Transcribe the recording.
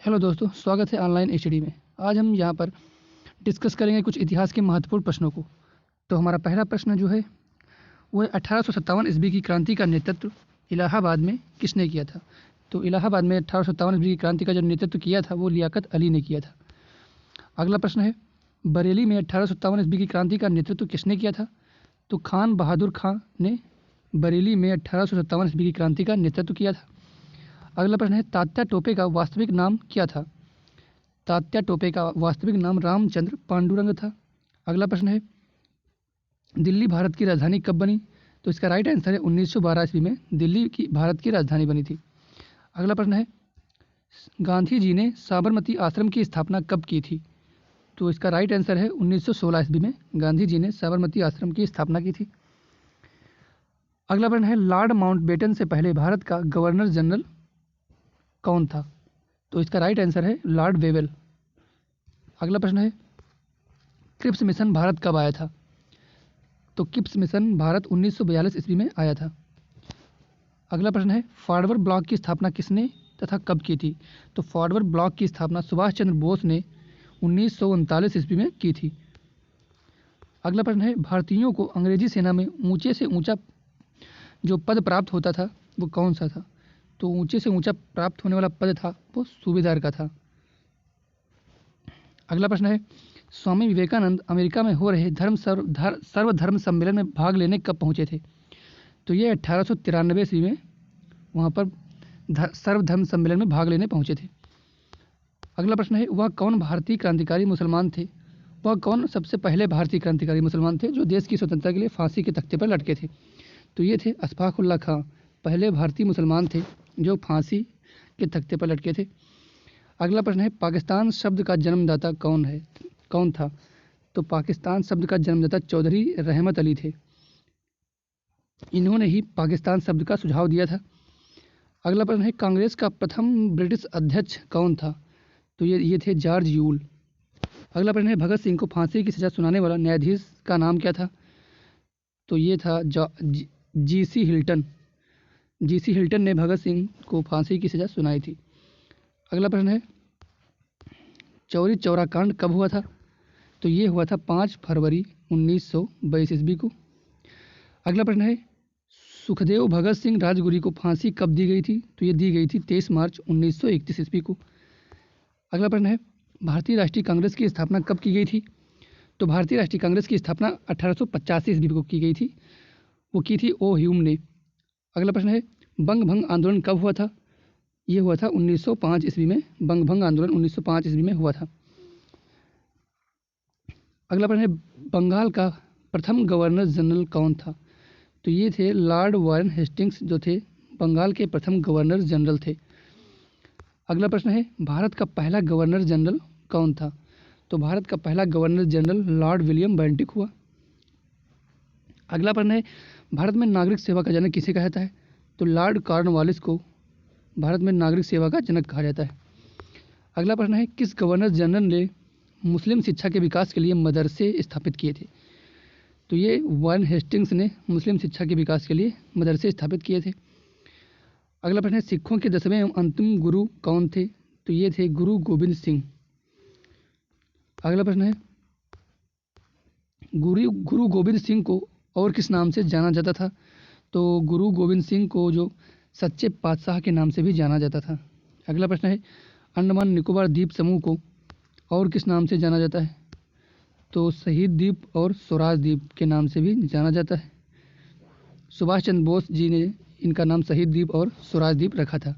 Hello दोस्तों, स्वागत है ऑनलाइन एचडी में। आज हम यहाँ पर डिस्कस करेंगे कुछ इतिहास के महत्वपूर्ण प्रश्नों को। तो हमारा पहला प्रश्न जो है वो है 1857 ईस्वी की क्रांति का नेतृत्व इलाहाबाद में किसने किया था। तो इलाहाबाद में 1857 ईस्वी की क्रांति का जो नेतृत्व किया था वो लियाकत अली ने किया था। अगला प्रश्न है बरेली में 1857 ईस्वी की क्रांति का नेतृत्व किसने किया था। तो खान बहादुर खां ने बरेली में 1857 ईस्वी की क्रांति का नेतृत्व किया था। अगला प्रश्न है तात्या टोपे का वास्तविक नाम क्या था। तात्या टोपे का वास्तविक नाम रामचंद्र पांडुरंग था। अगला प्रश्न है दिल्ली भारत की राजधानी कब बनी। तो इसका राइट आंसर है 1912 ईस्वी में दिल्ली की भारत की राजधानी बनी थी। अगला प्रश्न है गांधी जी ने साबरमती आश्रम की स्थापना कब की थी। तो इसका राइट आंसर है 1916 ईस्वी में गांधी जी ने साबरमती आश्रम की स्थापना की थी। अगला प्रश्न है लॉर्ड माउंटबेटन से पहले भारत का गवर्नर जनरल कौन था। तो इसका राइट आंसर है लॉर्ड वेवेल। अगला प्रश्न है क्रिप्स मिशन भारत कब आया था। तो क्रिप्स मिशन भारत 1942 ईस्वी में आया था। अगला प्रश्न है फॉरवर्ड ब्लॉक की स्थापना किसने तथा कब की थी। तो फॉरवर्ड ब्लॉक की स्थापना सुभाष चंद्र बोस ने 1939 ईस्वी में की थी। अगला प्रश्न है भारतीयों को अंग्रेजी सेना में ऊंचे से ऊंचा जो पद प्राप्त होता था वो कौन सा था। तो ऊंचे से ऊंचा प्राप्त होने वाला पद था वो सूबेदार का था। अगला प्रश्न है स्वामी विवेकानंद अमेरिका में हो रहे सर्वधर्म सम्मेलन में भाग लेने कब पहुंचे थे। तो ये 1893 ईस्वी में वहाँ पर सर्वधर्म सम्मेलन में भाग लेने पहुंचे थे। अगला प्रश्न है वह कौन भारतीय क्रांतिकारी मुसलमान थे। वह कौन सबसे पहले भारतीय क्रांतिकारी मुसलमान थे जो देश की स्वतंत्रता के लिए फांसी के तख्ते पर लटके थे। तो ये थे अशफाक उल्लाह खां, पहले भारतीय मुसलमान थे जो फांसी के तख्ते पर लटके थे। अगला प्रश्न है पाकिस्तान शब्द का जन्मदाता कौन था। तो पाकिस्तान शब्द का जन्मदाता चौधरी रहमत अली थे। इन्होंने ही पाकिस्तान शब्द का सुझाव दिया था। अगला प्रश्न है कांग्रेस का प्रथम ब्रिटिश अध्यक्ष कौन था। तो ये थे जॉर्ज यूल। अगला प्रश्न है भगत सिंह को फांसी की सजा सुनाने वाला न्यायाधीश का नाम क्या था। तो ये था जीसी हिल्टन। जीसी हिल्टन ने भगत सिंह को फांसी की सजा सुनाई थी। अगला प्रश्न है चौरी चौरा कांड कब हुआ था। तो ये हुआ था 5 फरवरी 1922 ईस्वी को। अगला प्रश्न है सुखदेव भगत सिंह राजगुरु को फांसी कब दी गई थी। तो ये दी गई थी 23 मार्च 1931 ईस्वी को। अगला प्रश्न है भारतीय राष्ट्रीय कांग्रेस की स्थापना कब की गई थी। तो भारतीय राष्ट्रीय कांग्रेस की स्थापना 1885 ईस्वी को की गई थी। वो की थी ओ ह्यूम ने। अगला प्रश्न है बंग भंग आंदोलन कब हुआ था। ये हुआ था 1905 ईस्वी में। बंग भंग आंदोलन 1905 ईस्वी में हुआ था। अगला प्रश्न है बंगाल का प्रथम गवर्नर जनरल कौन था। तो ये थे लॉर्ड वारन हेस्टिंग्स जो थे बंगाल के प्रथम गवर्नर जनरल थे। अगला प्रश्न है भारत का पहला गवर्नर जनरल कौन था। तो भारत का पहला governor general Lord William Bentinck हुआ। अगला प्रश्न है भारत में नागरिक सेवा का जनक किसे कहा जाता है। तो लॉर्ड कॉर्नवालिस को भारत में नागरिक सेवा का जनक कहा जाता है। अगला प्रश्न है किस गवर्नर जनरल ने मुस्लिम शिक्षा के विकास के लिए मदरसे स्थापित किए थे। तो ये वारन हेस्टिंग्स ने मुस्लिम शिक्षा के विकास के लिए मदरसे स्थापित किए थे। अगला प्रश्न है सिखों के 10वें एवं अंतिम गुरु कौन थे। तो ये थे गुरु गोविंद सिंह। अगला प्रश्न है गुरु गोविंद सिंह को और किस नाम से जाना जाता था। तो गुरु गोविंद सिंह को जो सच्चे पातशाह के नाम से भी जाना जाता था। अगला प्रश्न है अंडमान निकोबार द्वीप समूह को और किस नाम से जाना जाता है। तो शहीद द्वीप और स्वराज द्वीप के नाम से भी जाना जाता है। सुभाष चंद्र बोस जी ने इनका नाम शहीद द्वीप और स्वराज द्वीप रखा था।